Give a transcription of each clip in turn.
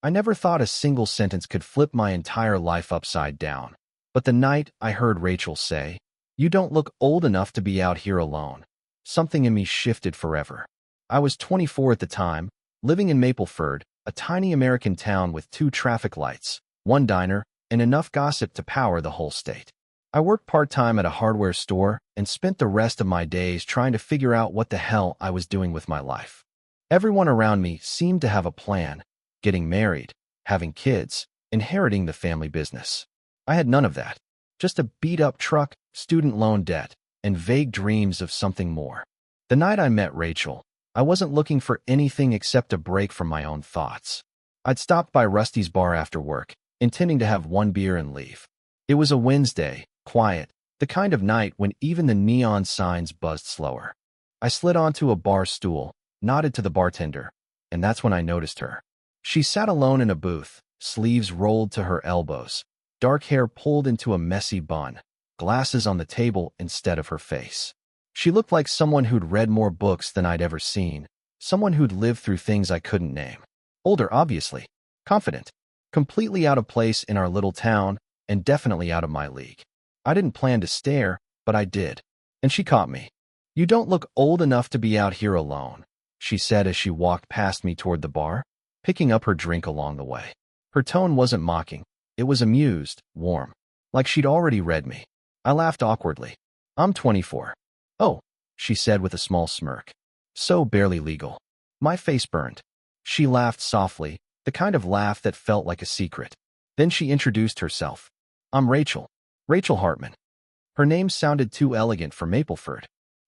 I never thought a single sentence could flip my entire life upside down. But the night I heard Rachel say, "You don't look old enough to be out here alone," something in me shifted forever. I was 24 at the time, living in Mapleford, a tiny American town with 2 traffic lights, 1 diner, and enough gossip to power the whole state. I worked part-time at a hardware store and spent the rest of my days trying to figure out what the hell I was doing with my life. Everyone around me seemed to have a plan: getting married, having kids, inheriting the family business. I had none of that. Just a beat-up truck, student loan debt, and vague dreams of something more. The night I met Rachel, I wasn't looking for anything except a break from my own thoughts. I'd stopped by Rusty's bar after work, intending to have 1 beer and leave. It was a Wednesday, quiet, the kind of night when even the neon signs buzzed slower. I slid onto a bar stool, nodded to the bartender, and that's when I noticed her. She sat alone in a booth, sleeves rolled to her elbows, dark hair pulled into a messy bun, glasses on the table instead of her face. She looked like someone who'd read more books than I'd ever seen, someone who'd lived through things I couldn't name. Older, obviously, confident, completely out of place in our little town, and definitely out of my league. I didn't plan to stare, but I did, and she caught me. "You don't look old enough to be out here alone," she said as she walked past me toward the bar, picking up her drink along the way. Her tone wasn't mocking. It was amused, warm, like she'd already read me. I laughed awkwardly. "I'm 24. "Oh," she said with a small smirk. "So barely legal." My face burned. She laughed softly, the kind of laugh that felt like a secret. Then she introduced herself. "I'm Rachel. Rachel Hartman." Her name sounded too elegant for Mapleford,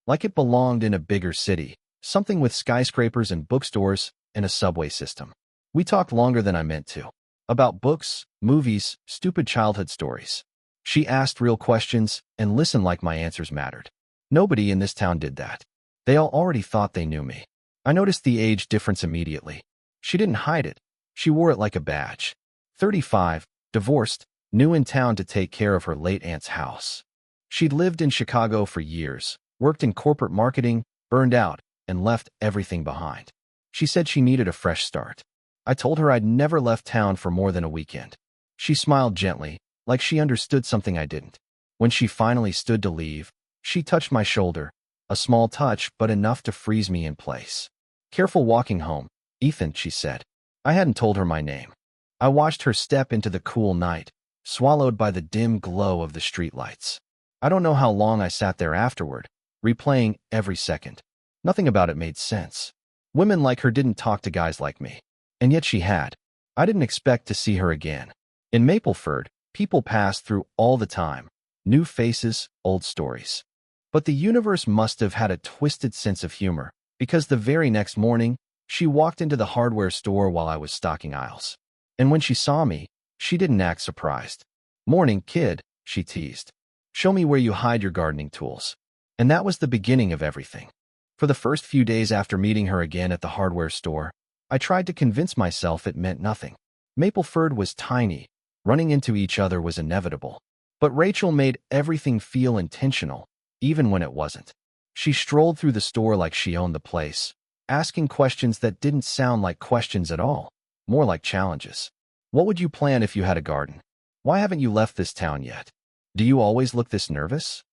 like it belonged in a bigger city, something with skyscrapers and bookstores and a subway system. We talked longer than I meant to. About books, movies, stupid childhood stories. She asked real questions and listened like my answers mattered. Nobody in this town did that. They all already thought they knew me. I noticed the age difference immediately. She didn't hide it. She wore it like a badge. 35, divorced, new in town to take care of her late aunt's house. She'd lived in Chicago for years, worked in corporate marketing, burned out, and left everything behind. She said she needed a fresh start. I told her I'd never left town for more than a weekend. She smiled gently, like she understood something I didn't. When she finally stood to leave, she touched my shoulder, a small touch but enough to freeze me in place. "Careful walking home, Ethan," she said. I hadn't told her my name. I watched her step into the cool night, swallowed by the dim glow of the streetlights. I don't know how long I sat there afterward, replaying every second. Nothing about it made sense. Women like her didn't talk to guys like me. And yet she had. I didn't expect to see her again. In Mapleford, people passed through all the time. New faces, old stories. But the universe must have had a twisted sense of humor, because the very next morning, she walked into the hardware store while I was stocking aisles. And when she saw me, she didn't act surprised. "Morning, kid," she teased. "Show me where you hide your gardening tools." And that was the beginning of everything. For the first few days after meeting her again at the hardware store, I tried to convince myself it meant nothing. Mapleford was tiny. Running into each other was inevitable. But Rachel made everything feel intentional, even when it wasn't. She strolled through the store like she owned the place, asking questions that didn't sound like questions at all, more like challenges. "What would you plant if you had a garden? Why haven't you left this town yet? Do you always look this nervous?"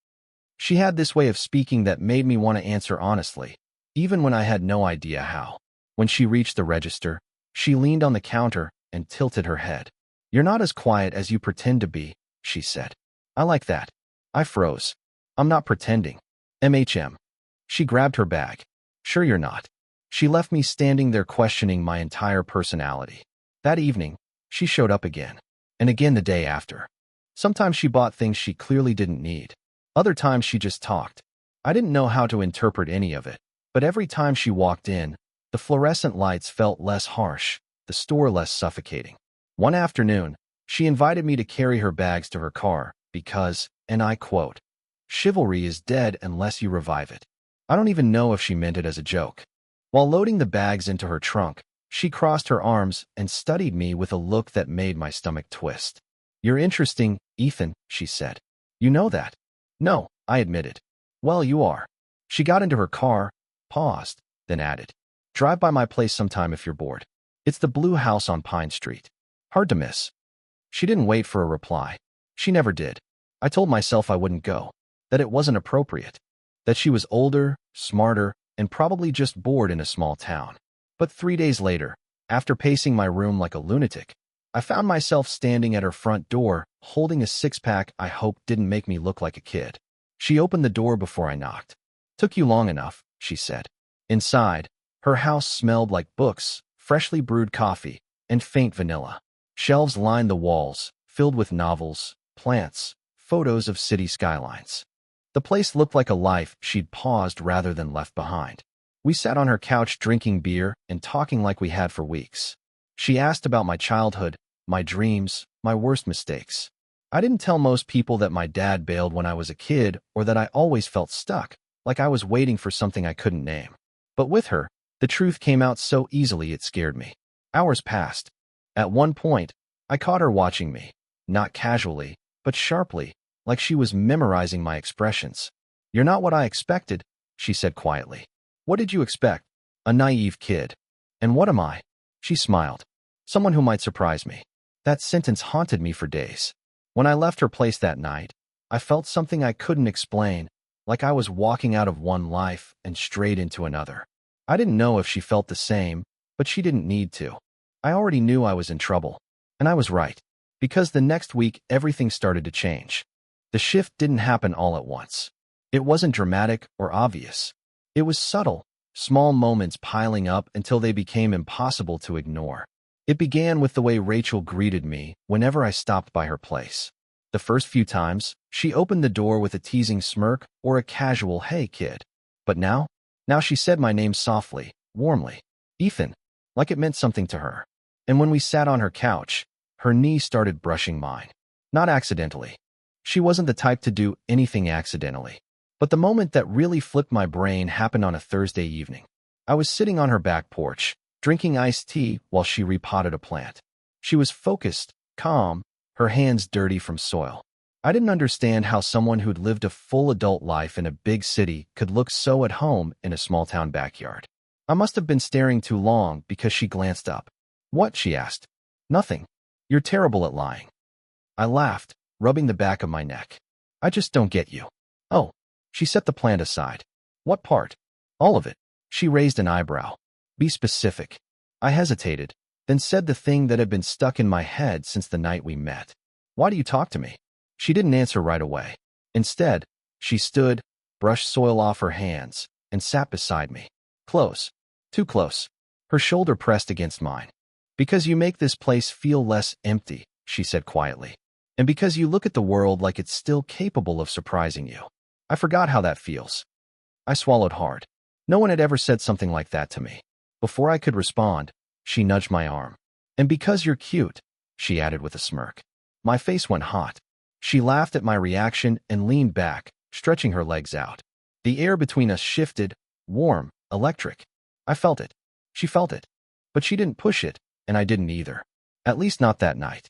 She had this way of speaking that made me want to answer honestly, even when I had no idea how. When she reached the register, she leaned on the counter and tilted her head. "You're not as quiet as you pretend to be," she said. "I like that." I froze. "I'm not pretending. MHM. She grabbed her bag. "Sure you're not." She left me standing there questioning my entire personality. That evening, she showed up again. And again the day after. Sometimes she bought things she clearly didn't need. Other times she just talked. I didn't know how to interpret any of it, but every time she walked in, the fluorescent lights felt less harsh, the store less suffocating. One afternoon, she invited me to carry her bags to her car because, and I quote, "Chivalry is dead unless you revive it." I don't even know if she meant it as a joke. While loading the bags into her trunk, she crossed her arms and studied me with a look that made my stomach twist. "You're interesting, Ethan," she said. "You know that?" "No," I admitted. "Well, you are." She got into her car, paused, then added, "Drive by my place sometime if you're bored. It's the blue house on Pine Street. Hard to miss. She didn't wait for a reply. She never did. I told myself I wouldn't go, that it wasn't appropriate, that she was older, smarter, and probably just bored in a small town. But 3 days later, after pacing my room like a lunatic, I found myself standing at her front door, holding a six-pack I hoped didn't make me look like a kid. She opened the door before I knocked. "Took you long enough," she said. Inside, her house smelled like books, freshly brewed coffee, and faint vanilla. Shelves lined the walls, filled with novels, plants, photos of city skylines. The place looked like a life she'd paused rather than left behind. We sat on her couch drinking beer and talking like we had for weeks. She asked about my childhood, my dreams, my worst mistakes. I didn't tell most people that my dad bailed when I was a kid or that I always felt stuck, like I was waiting for something I couldn't name. But with her, the truth came out so easily it scared me. Hours passed. At one point, I caught her watching me, not casually, but sharply, like she was memorizing my expressions. "You're not what I expected," she said quietly. "What did you expect? A naive kid. And what am I?" She smiled. "Someone who might surprise me." That sentence haunted me for days. When I left her place that night, I felt something I couldn't explain, like I was walking out of one life and straight into another. I didn't know if she felt the same, but she didn't need to. I already knew I was in trouble. And I was right. Because the next week, everything started to change. The shift didn't happen all at once. It wasn't dramatic or obvious. It was subtle, small moments piling up until they became impossible to ignore. It began with the way Rachel greeted me whenever I stopped by her place. The first few times, she opened the door with a teasing smirk or a casual "Hey, kid." But now she said my name softly, warmly. "Ethan," like it meant something to her. And when we sat on her couch, her knee started brushing mine. Not accidentally. She wasn't the type to do anything accidentally. But the moment that really flipped my brain happened on a Thursday evening. I was sitting on her back porch, drinking iced tea while she repotted a plant. She was focused, calm, her hands dirty from soil. I didn't understand how someone who'd lived a full adult life in a big city could look so at home in a small-town backyard. I must have been staring too long because she glanced up. "What?" she asked. "Nothing. You're terrible at lying." I laughed, rubbing the back of my neck. "I just don't get you." "Oh." She set the plant aside. "What part?" "All of it." She raised an eyebrow. "Be specific." I hesitated, then said the thing that had been stuck in my head since the night we met. "Why do you talk to me?" She didn't answer right away. Instead, she stood, brushed soil off her hands, and sat beside me. Close. Too close. Her shoulder pressed against mine. "Because you make this place feel less empty," she said quietly. "And because you look at the world like it's still capable of surprising you." I forgot how that feels. I swallowed hard. No one had ever said something like that to me. Before I could respond, she nudged my arm. "And because you're cute," she added with a smirk. My face went hot. She laughed at my reaction and leaned back, stretching her legs out. The air between us shifted, warm, electric. I felt it. She felt it. But she didn't push it, and I didn't either. At least not that night.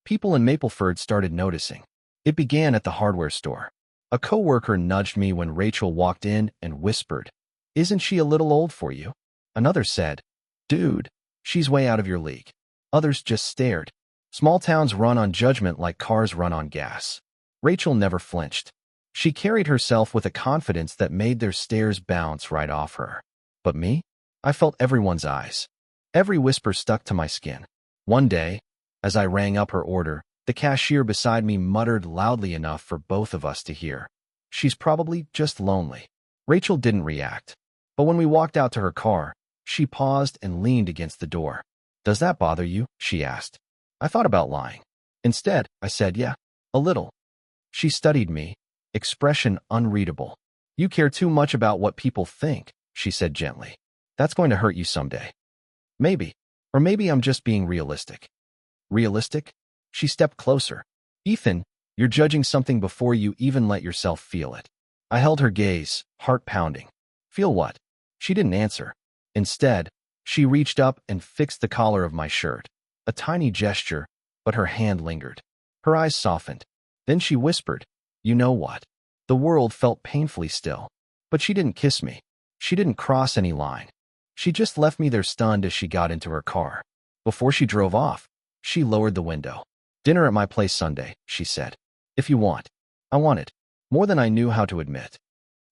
People in Mapleford started noticing. It began at the hardware store. A coworker nudged me when Rachel walked in and whispered, "Isn't she a little old for you?" Another said, "Dude, she's way out of your league." Others just stared. Small towns run on judgment like cars run on gas. Rachel never flinched. She carried herself with a confidence that made their stares bounce right off her. But me? I felt everyone's eyes. Every whisper stuck to my skin. One day, as I rang up her order, the cashier beside me muttered loudly enough for both of us to hear, "She's probably just lonely." Rachel didn't react. But when we walked out to her car, she paused and leaned against the door. "Does that bother you?" she asked. I thought about lying. Instead, I said, "Yeah, a little." She studied me, expression unreadable. "You care too much about what people think," she said gently. "That's going to hurt you someday." Maybe. Or maybe I'm just being realistic. Realistic? She stepped closer. "Ethan, you're judging something before you even let yourself feel it." I held her gaze, heart pounding. "Feel what?" She didn't answer. Instead, she reached up and fixed the collar of my shirt. A tiny gesture, but her hand lingered. Her eyes softened. Then she whispered, "You know what?" The world felt painfully still. But she didn't kiss me. She didn't cross any line. She just left me there stunned as she got into her car. Before she drove off, she lowered the window. "Dinner at my place Sunday," she said. "If you want." I wanted more than I knew how to admit.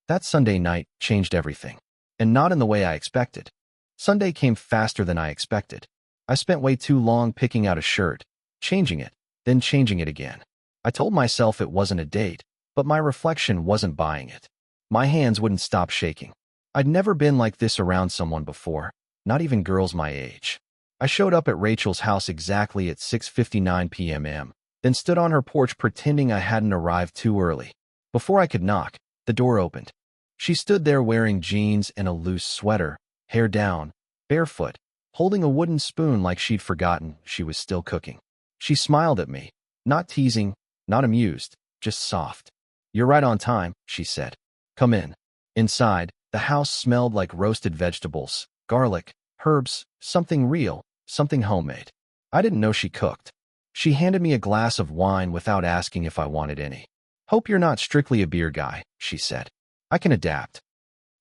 That Sunday night changed everything, and not in the way I expected. Sunday came faster than I expected. I spent way too long picking out a shirt, changing it, then changing it again. I told myself it wasn't a date, but my reflection wasn't buying it. My hands wouldn't stop shaking. I'd never been like this around someone before, not even girls my age. I showed up at Rachel's house exactly at 6:59 p.m., then stood on her porch pretending I hadn't arrived too early. Before I could knock, the door opened. She stood there wearing jeans and a loose sweater, hair down, barefoot, holding a wooden spoon like she'd forgotten she was still cooking. She smiled at me, not teasing, not amused, just soft. "You're right on time," she said. "Come in." Inside, the house smelled like roasted vegetables, garlic, herbs, something real, something homemade. I didn't know she cooked. She handed me a glass of wine without asking if I wanted any. "Hope you're not strictly a beer guy," she said. "I can adapt."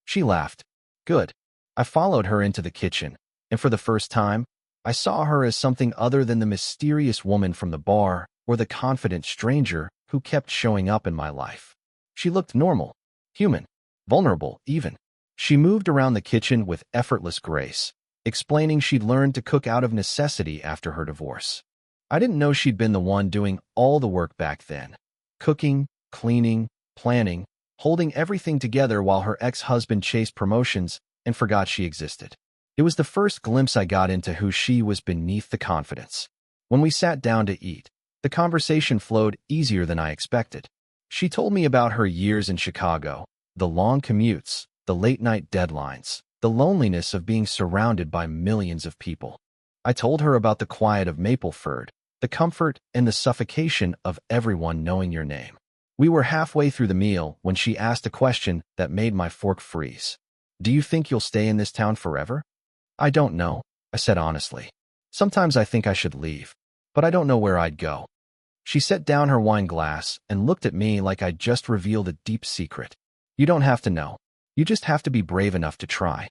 She laughed. "Good." I followed her into the kitchen, and for the first time, I saw her as something other than the mysterious woman from the bar or the confident stranger who kept showing up in my life. She looked normal, human, vulnerable even. She moved around the kitchen with effortless grace, explaining she'd learned to cook out of necessity after her divorce. I didn't know she'd been the one doing all the work back then. Cooking, cleaning, planning, holding everything together while her ex-husband chased promotions and forgot she existed. It was the first glimpse I got into who she was beneath the confidence. When we sat down to eat, the conversation flowed easier than I expected. She told me about her years in Chicago, the long commutes, the late-night deadlines, the loneliness of being surrounded by millions of people. I told her about the quiet of Mapleford, the comfort and the suffocation of everyone knowing your name. We were halfway through the meal when she asked a question that made my fork freeze. "Do you think you'll stay in this town forever?" "I don't know," I said honestly. "Sometimes I think I should leave, but I don't know where I'd go." She set down her wine glass and looked at me like I'd just revealed a deep secret. "You don't have to know. You just have to be brave enough to try."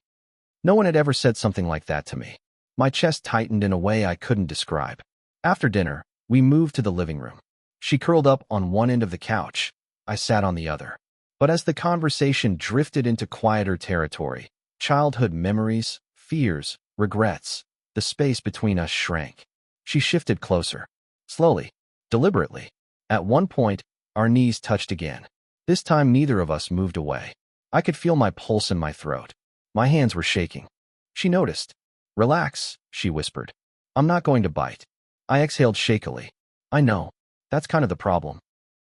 No one had ever said something like that to me. My chest tightened in a way I couldn't describe. After dinner, we moved to the living room. She curled up on one end of the couch. I sat on the other. But as the conversation drifted into quieter territory, childhood memories, fears, regrets, the space between us shrank. She shifted closer. Slowly, deliberately. At one point, our knees touched again. This time neither of us moved away. I could feel my pulse in my throat. My hands were shaking. She noticed. "Relax," she whispered. "I'm not going to bite." I exhaled shakily. "I know. That's kind of the problem."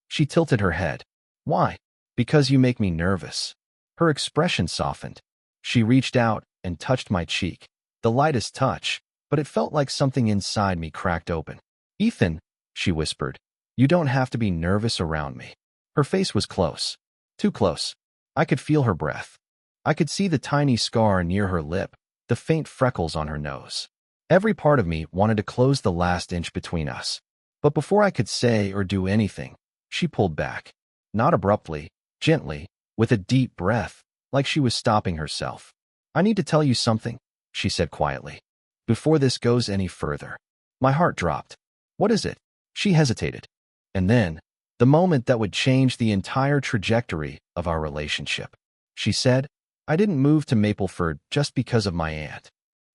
She tilted her head. "Why?" "Because you make me nervous." Her expression softened. She reached out and touched my cheek. The lightest touch, but it felt like something inside me cracked open. "Ethan," she whispered, "you don't have to be nervous around me." Her face was close. Too close. I could feel her breath. I could see the tiny scar near her lip, the faint freckles on her nose. Every part of me wanted to close the last inch between us. But before I could say or do anything, she pulled back. Not abruptly, gently, with a deep breath, like she was stopping herself. "I need to tell you something," she said quietly. "Before this goes any further." My heart dropped. "What is it?" She hesitated. And then, the moment that would change the entire trajectory of our relationship. She said, "I didn't move to Mapleford just because of my aunt."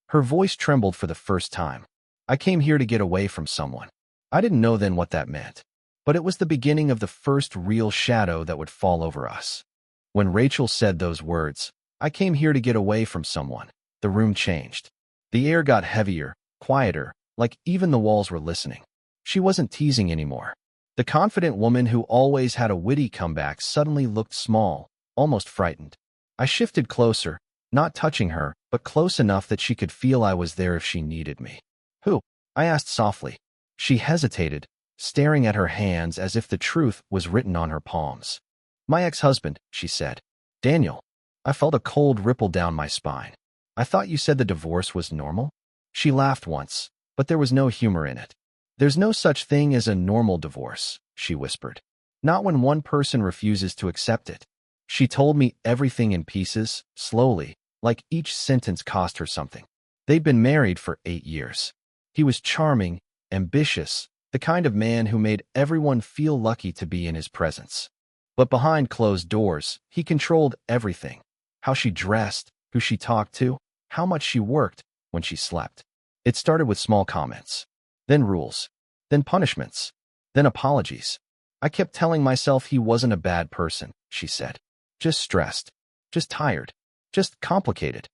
Her voice trembled for the first time. "I came here to get away from someone." I didn't know then what that meant, but it was the beginning of the first real shadow that would fall over us. When Rachel said those words, "I came here to get away from someone," the room changed. The air got heavier, quieter, like even the walls were listening. She wasn't teasing anymore. The confident woman who always had a witty comeback suddenly looked small, almost frightened. I shifted closer, not touching her, but close enough that she could feel I was there if she needed me. "Who?" I asked softly. She hesitated, staring at her hands as if the truth was written on her palms. "My ex-husband," she said. "Daniel." I felt a cold ripple down my spine. "I thought you said the divorce was normal?" She laughed once, but there was no humor in it. "There's no such thing as a normal divorce," she whispered. "Not when one person refuses to accept it." She told me everything in pieces, slowly, like each sentence cost her something. They'd been married for 8 years. He was charming, ambitious, the kind of man who made everyone feel lucky to be in his presence. But behind closed doors, he controlled everything. How she dressed, who she talked to, how much she worked when she slept. It started with small comments, then rules, then punishments, then apologies. I kept telling myself he wasn't a bad person, she said. Just stressed, just tired, just complicated.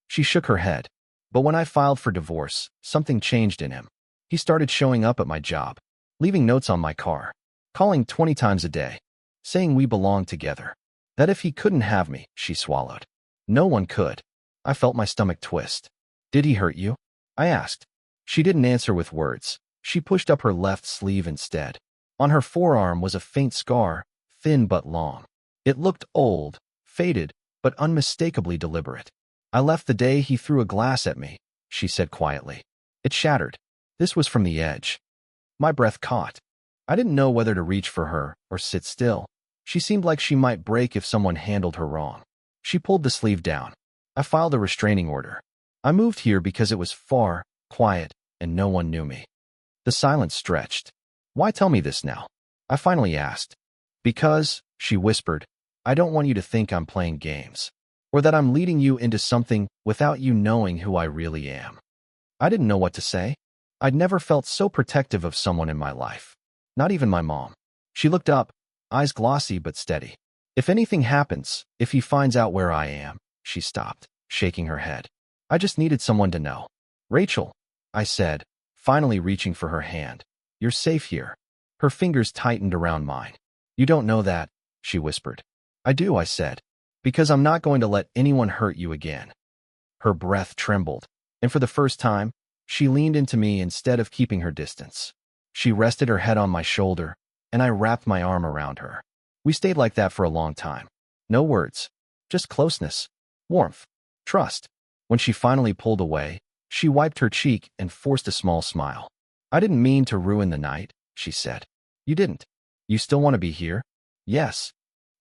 She shook her head. But when I filed for divorce, something changed in him. He started showing up at my job, leaving notes on my car, calling 20 times a day, saying we belonged together. That if he couldn't have me, she swallowed. No one could. I felt my stomach twist. Did he hurt you? I asked. She didn't answer with words. She pushed up her left sleeve instead. On her forearm was a faint scar, thin but long. It looked old, faded, but unmistakably deliberate. I left the day he threw a glass at me, she said quietly. It shattered. This was from the edge. My breath caught. I didn't know whether to reach for her or sit still. She seemed like she might break if someone handled her wrong. She pulled the sleeve down. I filed a restraining order. I moved here because it was far, quiet, and no one knew me. The silence stretched. Why tell me this now? I finally asked. Because, she whispered, I don't want you to think I'm playing games, or that I'm leading you into something without you knowing who I really am. I didn't know what to say. I'd never felt so protective of someone in my life. Not even my mom. She looked up, eyes glossy but steady. If anything happens, if he finds out where I am, she stopped, shaking her head. I just needed someone to know. Rachel, I said, finally reaching for her hand. You're safe here. Her fingers tightened around mine. You don't know that, she whispered. I do, I said, because I'm not going to let anyone hurt you again. Her breath trembled, and for the first time, she leaned into me instead of keeping her distance. She rested her head on my shoulder, and I wrapped my arm around her. We stayed like that for a long time. No words, just closeness, warmth, trust. When she finally pulled away, she wiped her cheek and forced a small smile. I didn't mean to ruin the night, she said. You didn't. You still want to be here? Yes.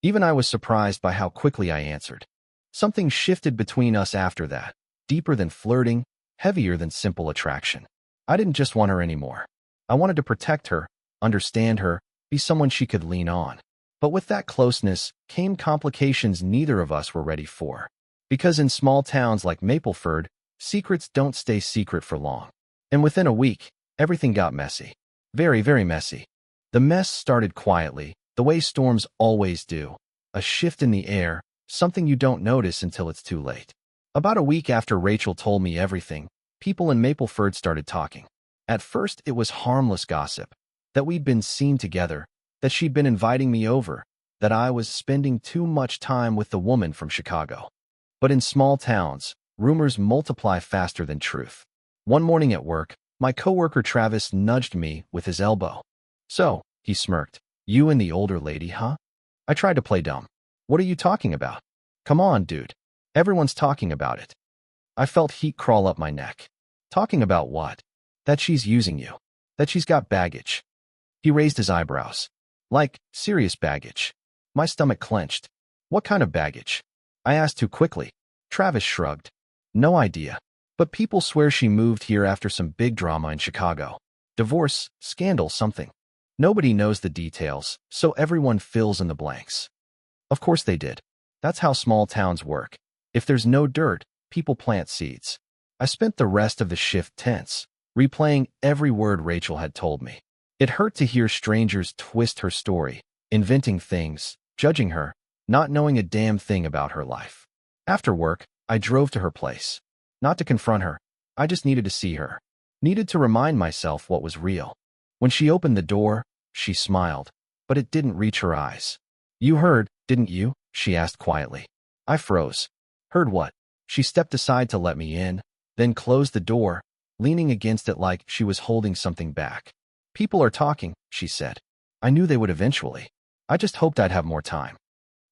Even I was surprised by how quickly I answered. Something shifted between us after that, deeper than flirting, heavier than simple attraction. I didn't just want her anymore. I wanted to protect her, understand her, be someone she could lean on. But with that closeness came complications neither of us were ready for. Because in small towns like Mapleford, secrets don't stay secret for long. And within a week, everything got messy. Very, very messy. The mess started quietly, the way storms always do. A shift in the air, something you don't notice until it's too late. About a week after Rachel told me everything, people in Mapleford started talking. At first, it was harmless gossip. That we'd been seen together, that she'd been inviting me over, that I was spending too much time with the woman from Chicago. But in small towns, rumors multiply faster than truth. One morning at work, my coworker Travis nudged me with his elbow. So, he smirked, you and the older lady, huh? I tried to play dumb. What are you talking about? Come on, dude. Everyone's talking about it. I felt heat crawl up my neck. Talking about what? That she's using you. That she's got baggage. He raised his eyebrows. Like, serious baggage. My stomach clenched. What kind of baggage? I asked too quickly. Travis shrugged. No idea. But people swear she moved here after some big drama in Chicago. Divorce, scandal, something. Nobody knows the details, so everyone fills in the blanks. Of course they did. That's how small towns work. If there's no dirt, people plant seeds. I spent the rest of the shift tense, replaying every word Rachel had told me. It hurt to hear strangers twist her story, inventing things, judging her, not knowing a damn thing about her life. After work, I drove to her place. Not to confront her, I just needed to see her. Needed to remind myself what was real. When she opened the door, she smiled, but it didn't reach her eyes. You heard, didn't you? She asked quietly. I froze. Heard what? She stepped aside to let me in, then closed the door, leaning against it like she was holding something back. People are talking, she said. I knew they would eventually. I just hoped I'd have more time.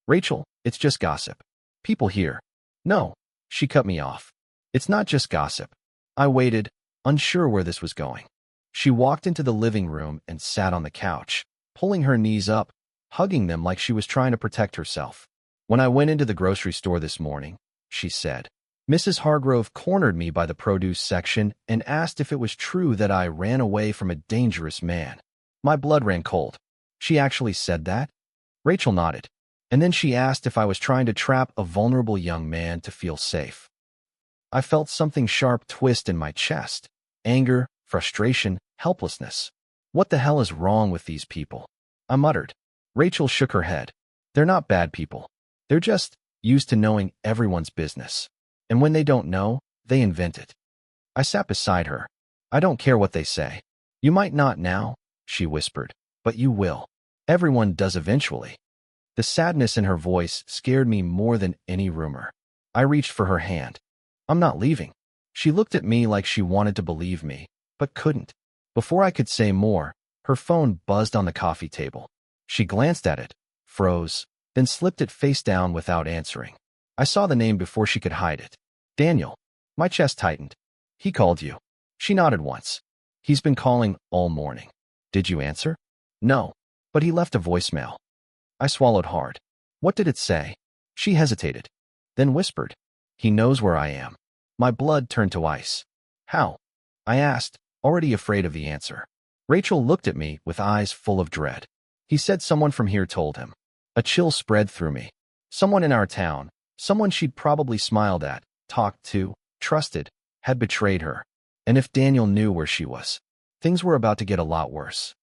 Rachel, it's just gossip. People here. No, she cut me off. It's not just gossip. I waited, unsure where this was going. She walked into the living room and sat on the couch, pulling her knees up, hugging them like she was trying to protect herself. When I went into the grocery store this morning, she said, Mrs. Hargrove cornered me by the produce section and asked if it was true that I ran away from a dangerous man. My blood ran cold. She actually said that? Rachel nodded. And then she asked if I was trying to trap a vulnerable young man to feel safe. I felt something sharp twist in my chest. Anger, frustration, helplessness. What the hell is wrong with these people? I muttered. Rachel shook her head. They're not bad people. They're just used to knowing everyone's business. And when they don't know, they invent it. I sat beside her. I don't care what they say. You might not now, she whispered, but you will. Everyone does eventually. The sadness in her voice scared me more than any rumor. I reached for her hand. I'm not leaving. She looked at me like she wanted to believe me, but couldn't. Before I could say more, her phone buzzed on the coffee table. She glanced at it, froze, then slipped it face down without answering. I saw the name before she could hide it. Daniel. My chest tightened. He called you. She nodded once. He's been calling all morning. Did you answer? No, but he left a voicemail. I swallowed hard. What did it say? She hesitated, then whispered. He knows where I am. My blood turned to ice. How? I asked, already afraid of the answer. Rachel looked at me with eyes full of dread. He said someone from here told him. A chill spread through me. Someone in our town, someone she'd probably smiled at, talked to, trusted, had betrayed her. And if Daniel knew where she was, things were about to get a lot worse.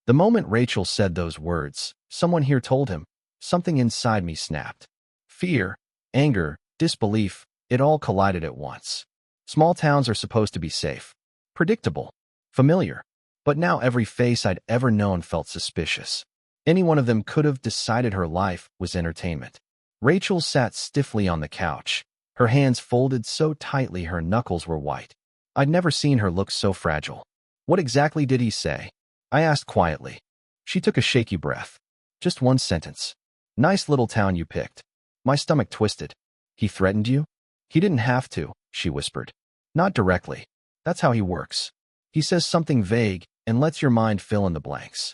The moment Rachel said those words, someone here told him, something inside me snapped. Fear, anger, disbelief, it all collided at once. Small towns are supposed to be safe, predictable, familiar. But now every face I'd ever known felt suspicious. Any one of them could have decided her life was entertainment. Rachel sat stiffly on the couch, her hands folded so tightly her knuckles were white. I'd never seen her look so fragile. What exactly did he say? I asked quietly. She took a shaky breath. Just one sentence. Nice little town you picked. My stomach twisted. He threatened you? He didn't have to, she whispered. Not directly. That's how he works. He says something vague and lets your mind fill in the blanks.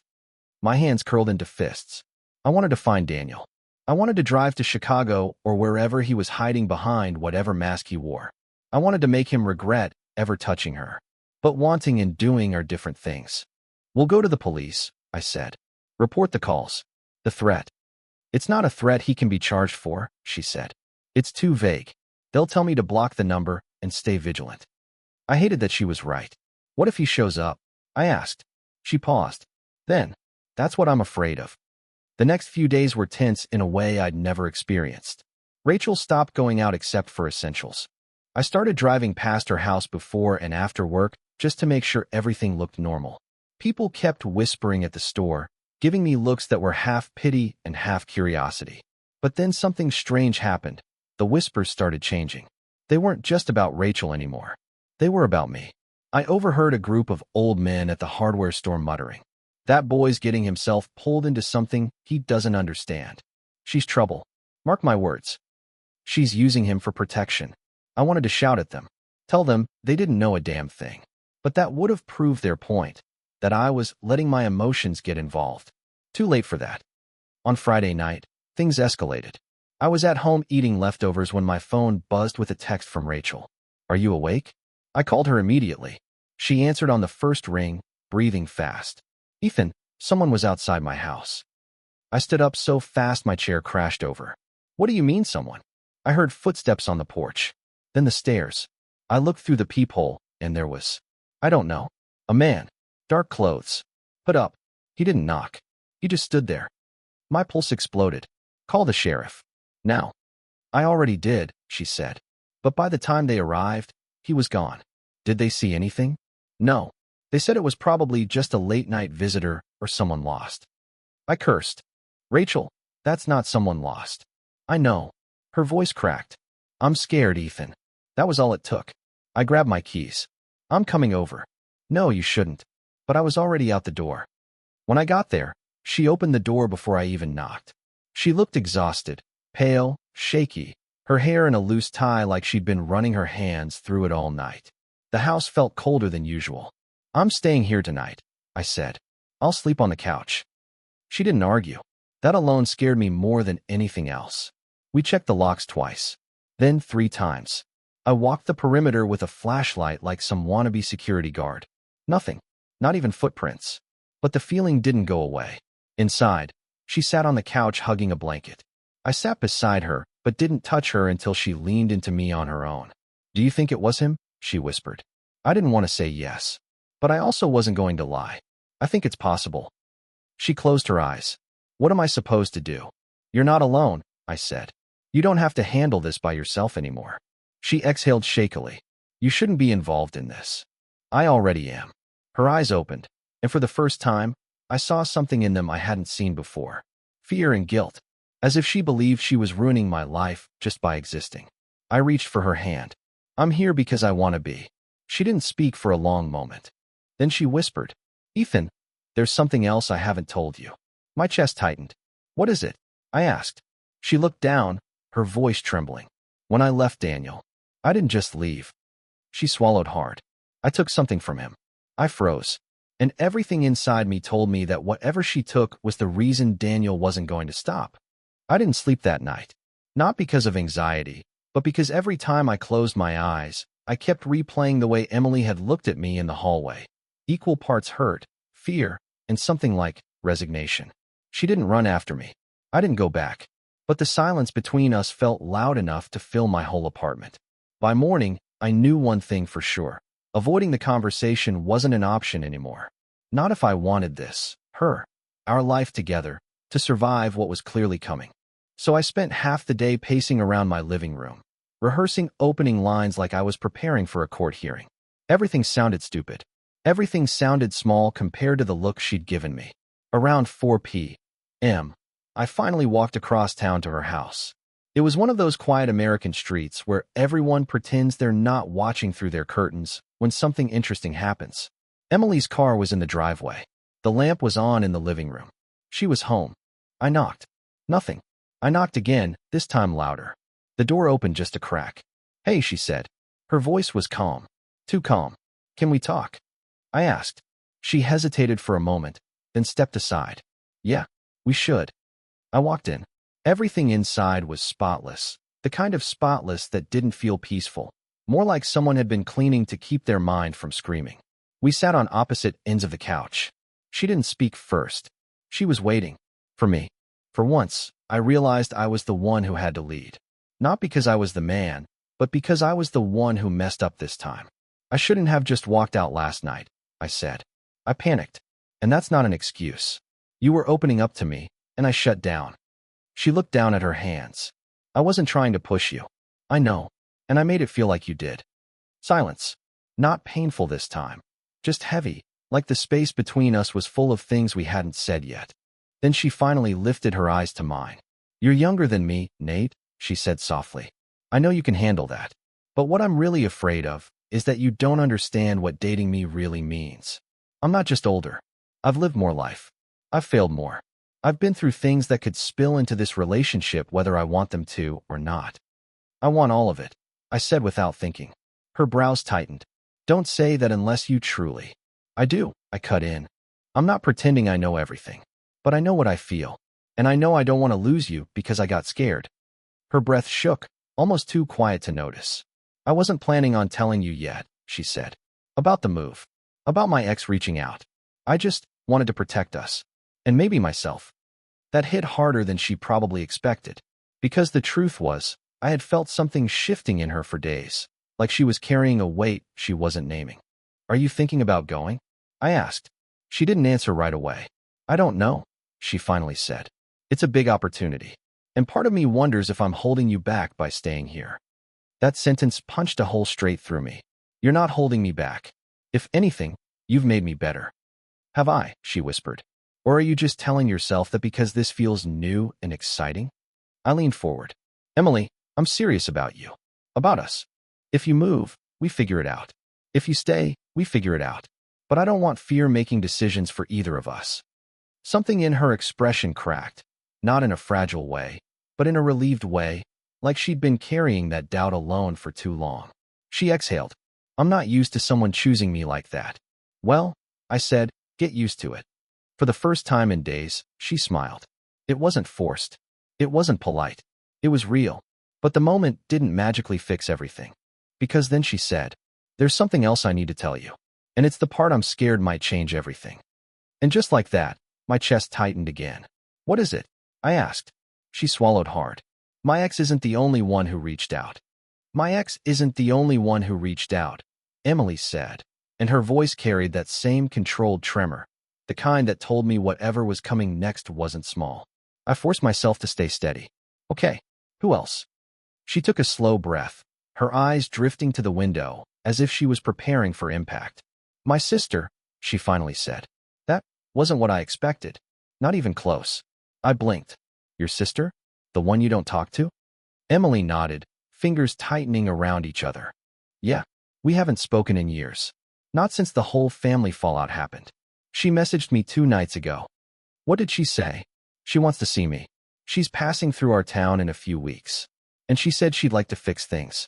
My hands curled into fists. I wanted to find Daniel. I wanted to drive to Chicago or wherever he was hiding behind whatever mask he wore. I wanted to make him regret ever touching her. But wanting and doing are different things. We'll go to the police, I said. Report the calls. The threat. It's not a threat he can be charged for, she said. It's too vague. They'll tell me to block the number and stay vigilant. I hated that she was right. What if he shows up? I asked. She paused. Then, that's what I'm afraid of. The next few days were tense in a way I'd never experienced. Rachel stopped going out except for essentials. I started driving past her house before and after work just to make sure everything looked normal. People kept whispering at the store, giving me looks that were half pity and half curiosity. But then something strange happened. The whispers started changing. They weren't just about Rachel anymore. They were about me. I overheard a group of old men at the hardware store muttering. That boy's getting himself pulled into something he doesn't understand. She's trouble. Mark my words. She's using him for protection. I wanted to shout at them. Tell them they didn't know a damn thing. But that would have proved their point. That I was letting my emotions get involved. Too late for that. On Friday night, things escalated. I was at home eating leftovers when my phone buzzed with a text from Rachel. Are you awake? I called her immediately. She answered on the first ring, breathing fast. Ethan, someone was outside my house. I stood up so fast my chair crashed over. What do you mean someone? I heard footsteps on the porch. Then the stairs. I looked through the peephole, and there was, I don't know, a man. Dark clothes. Put up. He didn't knock. He just stood there. My pulse exploded. Call the sheriff. Now. I already did, she said. But by the time they arrived, he was gone. Did they see anything? No. They said it was probably just a late-night visitor or someone lost. I cursed. Rachel, that's not someone lost. I know. Her voice cracked. I'm scared, Ethan. That was all it took. I grabbed my keys. I'm coming over. No, you shouldn't. But I was already out the door. When I got there, she opened the door before I even knocked. She looked exhausted, pale, shaky, her hair in a loose tie like she'd been running her hands through it all night. The house felt colder than usual. I'm staying here tonight, I said. I'll sleep on the couch. She didn't argue. That alone scared me more than anything else. We checked the locks twice, then 3 times. I walked the perimeter with a flashlight like some wannabe security guard. Nothing. Not even footprints. But the feeling didn't go away. Inside, she sat on the couch hugging a blanket. I sat beside her, but didn't touch her until she leaned into me on her own. "Do you think it was him?" she whispered. I didn't want to say yes, but I also wasn't going to lie. "I think it's possible." She closed her eyes. "What am I supposed to do?" "You're not alone," I said. "You don't have to handle this by yourself anymore." She exhaled shakily. "You shouldn't be involved in this." "I already am." Her eyes opened, and for the first time, I saw something in them I hadn't seen before. Fear and guilt, as if she believed she was ruining my life just by existing. I reached for her hand. "I'm here because I want to be." She didn't speak for a long moment. Then she whispered, "Ethan, there's something else I haven't told you." My chest tightened. "What is it?" I asked. She looked down, her voice trembling. "When I left Daniel, I didn't just leave." She swallowed hard. "I took something from him." I froze, and everything inside me told me that whatever she took was the reason Daniel wasn't going to stop. I didn't sleep that night, not because of anxiety, but because every time I closed my eyes, I kept replaying the way Emily had looked at me in the hallway. Equal parts hurt, fear, and something like resignation. She didn't run after me. I didn't go back. But the silence between us felt loud enough to fill my whole apartment. By morning, I knew one thing for sure. Avoiding the conversation wasn't an option anymore. Not if I wanted this, her, our life together, to survive what was clearly coming. So I spent half the day pacing around my living room, rehearsing opening lines like I was preparing for a court hearing. Everything sounded stupid. Everything sounded small compared to the look she'd given me. Around 4 p.m., I finally walked across town to her house. It was one of those quiet American streets where everyone pretends they're not watching through their curtains when something interesting happens. Emily's car was in the driveway. The lamp was on in the living room. She was home. I knocked. Nothing. I knocked again, this time louder. The door opened just a crack. "Hey," she said. Her voice was calm. Too calm. "Can we talk?" I asked. She hesitated for a moment, then stepped aside. "Yeah, we should." I walked in. Everything inside was spotless, the kind of spotless that didn't feel peaceful, more like someone had been cleaning to keep their mind from screaming. We sat on opposite ends of the couch. She didn't speak first. She was waiting. For me. For once, I realized I was the one who had to lead. Not because I was the man, but because I was the one who messed up this time. "I shouldn't have just walked out last night," I said. I panicked. "And that's not an excuse. You were opening up to me, and I shut down." She looked down at her hands. "I wasn't trying to push you. I know. And I made it feel like you did." Silence. Not painful this time. Just heavy, like the space between us was full of things we hadn't said yet. Then she finally lifted her eyes to mine. "You're younger than me, Nate," she said softly. "I know you can handle that. But what I'm really afraid of is that you don't understand what dating me really means. I'm not just older. I've lived more life. I've failed more. I've been through things that could spill into this relationship whether I want them to or not. I want all of it," I said without thinking. Her brows tightened. "Don't say that unless you truly." "I do," I cut in. "I'm not pretending I know everything. But I know what I feel. And I know I don't want to lose you because I got scared." Her breath shook, almost too quiet to notice. "I wasn't planning on telling you yet," she said. "About the move. About my ex reaching out. I just wanted to protect us. And maybe myself." That hit harder than she probably expected. Because the truth was, I had felt something shifting in her for days, like she was carrying a weight she wasn't naming. "Are you thinking about going?" I asked. She didn't answer right away. "I don't know," she finally said. "It's a big opportunity. And part of me wonders if I'm holding you back by staying here." That sentence punched a hole straight through me. "You're not holding me back. If anything, you've made me better." "Have I?" she whispered. "Or are you just telling yourself that because this feels new and exciting?" I leaned forward. "Emily, I'm serious about you. About us. If you move, we figure it out. If you stay, we figure it out. But I don't want fear making decisions for either of us." Something in her expression cracked, not in a fragile way, but in a relieved way, like she'd been carrying that doubt alone for too long. She exhaled. "I'm not used to someone choosing me like that." "Well," I said, "get used to it." For the first time in days, she smiled. It wasn't forced. It wasn't polite. It was real. But the moment didn't magically fix everything. Because then she said, "There's something else I need to tell you. And it's the part I'm scared might change everything." And just like that, my chest tightened again. "What is it?" I asked. She swallowed hard. "My ex isn't the only one who reached out." "My ex isn't the only one who reached out," Emily said, and her voice carried that same controlled tremor, the kind that told me whatever was coming next wasn't small. I forced myself to stay steady. "Okay, who else?" She took a slow breath, her eyes drifting to the window, as if she was preparing for impact. "My sister," she finally said. That wasn't what I expected. Not even close. I blinked. "Your sister? The one you don't talk to?" Emily nodded, fingers tightening around each other. "Yeah, we haven't spoken in years. Not since the whole family fallout happened. She messaged me 2 nights ago." "What did she say?" "She wants to see me. She's passing through our town in a few weeks. And she said she'd like to fix things."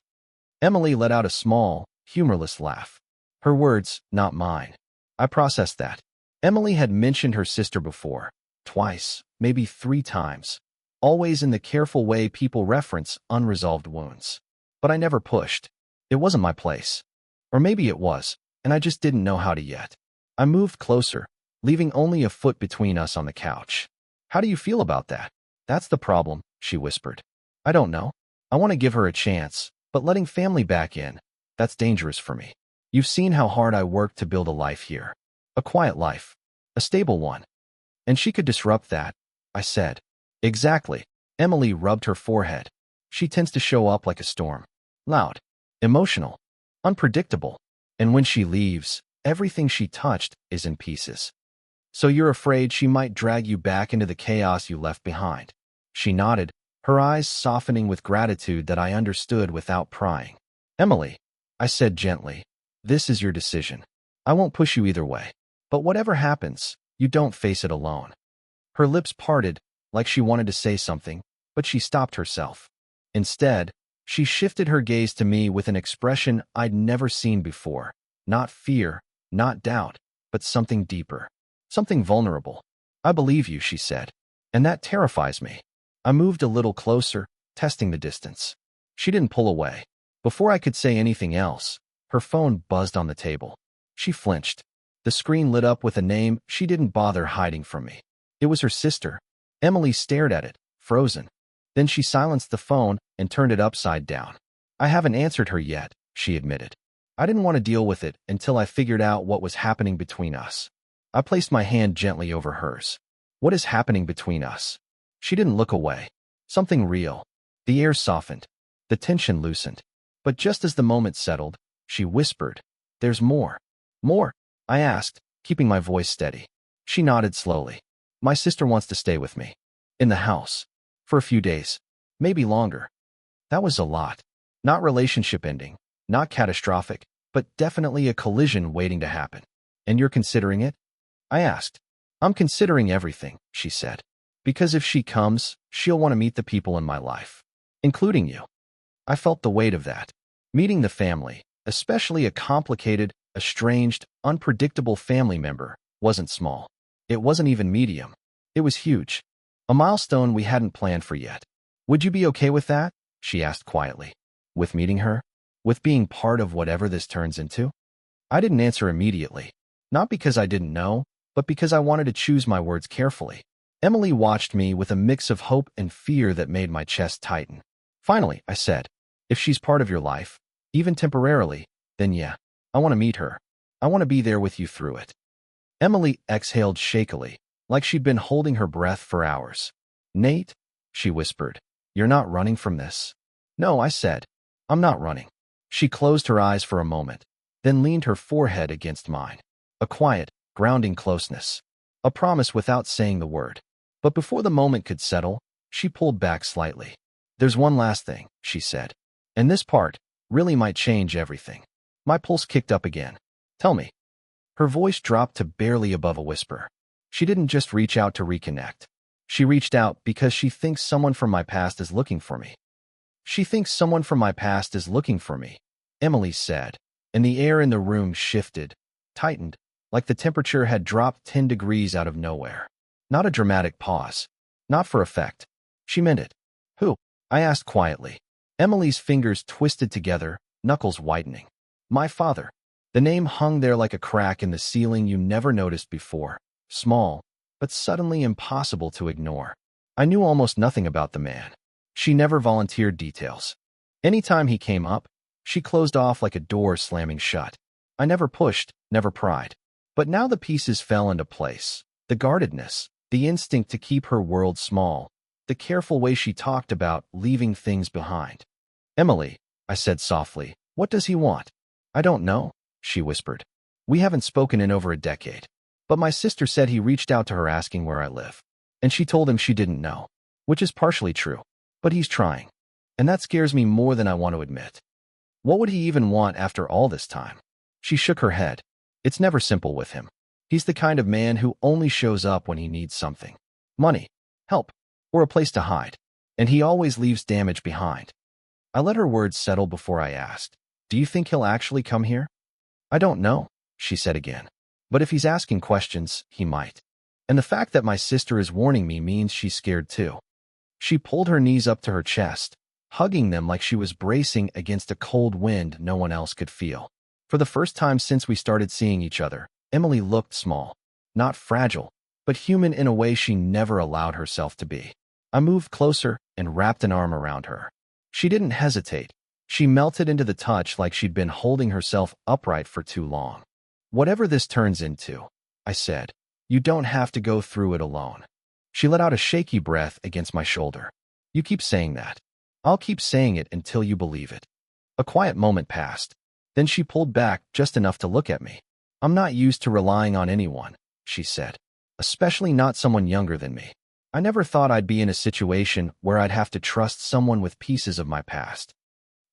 Emily let out a small, humorless laugh. Her words, not mine. I processed that. Emily had mentioned her sister before. Twice, maybe 3 times. Always in the careful way people reference unresolved wounds. But I never pushed. It wasn't my place. Or maybe it was, and I just didn't know how to yet. I moved closer, leaving only a foot between us on the couch. "How do you feel about that?" "That's the problem," she whispered. "I don't know. I want to give her a chance, but letting family back in, that's dangerous for me. You've seen how hard I worked to build a life here. A quiet life. A stable one. And she could disrupt that," I said. "Exactly." Emily rubbed her forehead. "She tends to show up like a storm. Loud. Emotional. Unpredictable. And when she leaves, everything she touched is in pieces. So you're afraid she might drag you back into the chaos you left behind." She nodded, her eyes softening with gratitude that I understood without prying. "Emily," I said gently, "this is your decision. I won't push you either way. But whatever happens, you don't face it alone." Her lips parted, like she wanted to say something, but she stopped herself. Instead, she shifted her gaze to me with an expression I'd never seen before. Not fear, not doubt, but something deeper. Something vulnerable. "I believe you," she said. "And that terrifies me." I moved a little closer, testing the distance. She didn't pull away. Before I could say anything else, her phone buzzed on the table. She flinched. The screen lit up with a name she didn't bother hiding from me. It was her sister. Emily stared at it, frozen. Then she silenced the phone and turned it upside down. "I haven't answered her yet," she admitted. "I didn't want to deal with it until I figured out what was happening between us." I placed my hand gently over hers. "What is happening between us?" She didn't look away. Something real. The air softened. The tension loosened. But just as the moment settled, she whispered, "There's more." "More?" I asked, keeping my voice steady. She nodded slowly. "My sister wants to stay with me. In the house. For a few days. Maybe longer." That was a lot. Not relationship ending. Not catastrophic. But definitely a collision waiting to happen. "And you're considering it?" I asked. "I'm considering everything," she said. "Because if she comes, she'll want to meet the people in my life. Including you." I felt the weight of that. Meeting the family, especially a complicated, estranged, unpredictable family member, wasn't small. It wasn't even medium. It was huge. A milestone we hadn't planned for yet. "Would you be okay with that?" she asked quietly. "With meeting her? With being part of whatever this turns into?" I didn't answer immediately. Not because I didn't know, but because I wanted to choose my words carefully. Emily watched me with a mix of hope and fear that made my chest tighten. Finally, I said, "If she's part of your life, even temporarily, then yeah, I want to meet her. I want to be there with you through it." Emily exhaled shakily, like she'd been holding her breath for hours. "Nate," she whispered, "you're not running from this." "No," I said. "I'm not running." She closed her eyes for a moment, then leaned her forehead against mine. A quiet, grounding closeness. A promise without saying the word. But before the moment could settle, she pulled back slightly. "There's one last thing," she said. "And this part really might change everything." My pulse kicked up again. "Tell me." Her voice dropped to barely above a whisper. She didn't just reach out to reconnect. She reached out because she thinks someone from my past is looking for me. "She thinks someone from my past is looking for me," Emily said, and the air in the room shifted, tightened, like the temperature had dropped 10 degrees out of nowhere. Not a dramatic pause. Not for effect. She meant it. "Who?" I asked quietly. Emily's fingers twisted together, knuckles whitening. My father. The name hung there like a crack in the ceiling you never noticed before. Small, but suddenly impossible to ignore. I knew almost nothing about the man. She never volunteered details. Anytime he came up, she closed off like a door slamming shut. I never pushed, never pried. But now the pieces fell into place. The guardedness, the instinct to keep her world small, the careful way she talked about leaving things behind. Emily, I said softly, what does he want? I don't know, she whispered. We haven't spoken in over a decade. But my sister said he reached out to her asking where I live. And she told him she didn't know, which is partially true. But he's trying. And that scares me more than I want to admit. What would he even want after all this time? She shook her head. It's never simple with him. He's the kind of man who only shows up when he needs something. Money, help, or a place to hide. And he always leaves damage behind. I let her words settle before I asked, do you think he'll actually come here? I don't know, she said again. But if he's asking questions, he might. And the fact that my sister is warning me means she's scared too. She pulled her knees up to her chest, hugging them like she was bracing against a cold wind no one else could feel. For the first time since we started seeing each other, Emily looked small. Not fragile, but human in a way she never allowed herself to be. I moved closer and wrapped an arm around her. She didn't hesitate. She melted into the touch like she'd been holding herself upright for too long. Whatever this turns into, I said, you don't have to go through it alone. She let out a shaky breath against my shoulder. You keep saying that. I'll keep saying it until you believe it. A quiet moment passed. Then she pulled back just enough to look at me. I'm not used to relying on anyone, she said, especially not someone younger than me. I never thought I'd be in a situation where I'd have to trust someone with pieces of my past.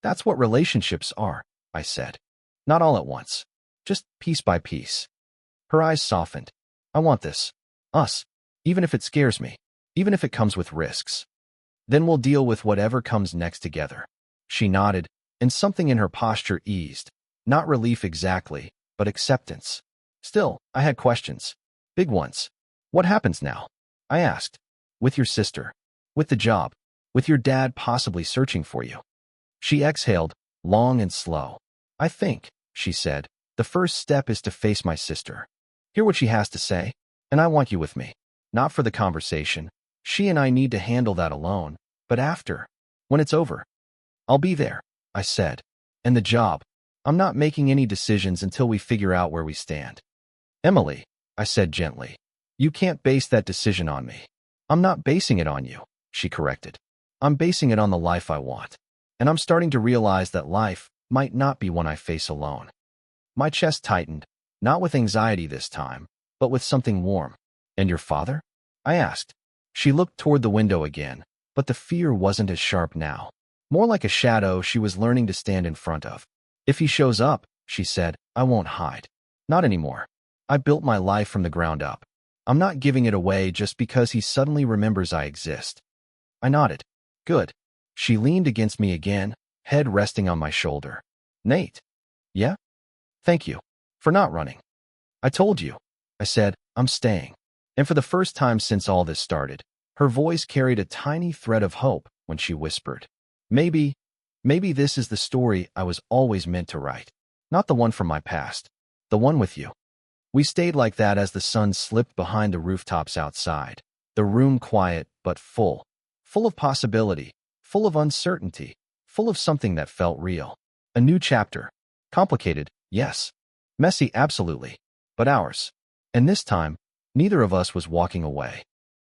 That's what relationships are, I said. Not all at once. Just piece by piece. Her eyes softened. I want this. Us. Even if it scares me. Even if it comes with risks. Then we'll deal with whatever comes next together. She nodded, and something in her posture eased. Not relief exactly, but acceptance. Still, I had questions. Big ones. What happens now? I asked. With your sister. With the job. With your dad possibly searching for you. She exhaled, long and slow. I think, she said, the first step is to face my sister. Hear what she has to say, and I want you with me. Not for the conversation. She and I need to handle that alone, but after, when it's over. I'll be there, I said. And the job. I'm not making any decisions until we figure out where we stand. Emily, I said gently, you can't base that decision on me. I'm not basing it on you, she corrected. I'm basing it on the life I want. And I'm starting to realize that life might not be one I face alone. My chest tightened, not with anxiety this time, but with something warm. And your father? I asked. She looked toward the window again, but the fear wasn't as sharp now. More like a shadow she was learning to stand in front of. If he shows up, she said, I won't hide. Not anymore. I built my life from the ground up. I'm not giving it away just because he suddenly remembers I exist. I nodded. Good. She leaned against me again, head resting on my shoulder. Nate. Yeah? Thank you. For not running. I told you. I said, I'm staying. And for the first time since all this started, her voice carried a tiny thread of hope when she whispered, Maybe this is the story I was always meant to write. Not the one from my past. The one with you. We stayed like that as the sun slipped behind the rooftops outside. The room quiet but full. Full of possibility. Full of uncertainty. Full of something that felt real. A new chapter. Complicated, yes. Messy, absolutely. But ours. And this time, neither of us was walking away.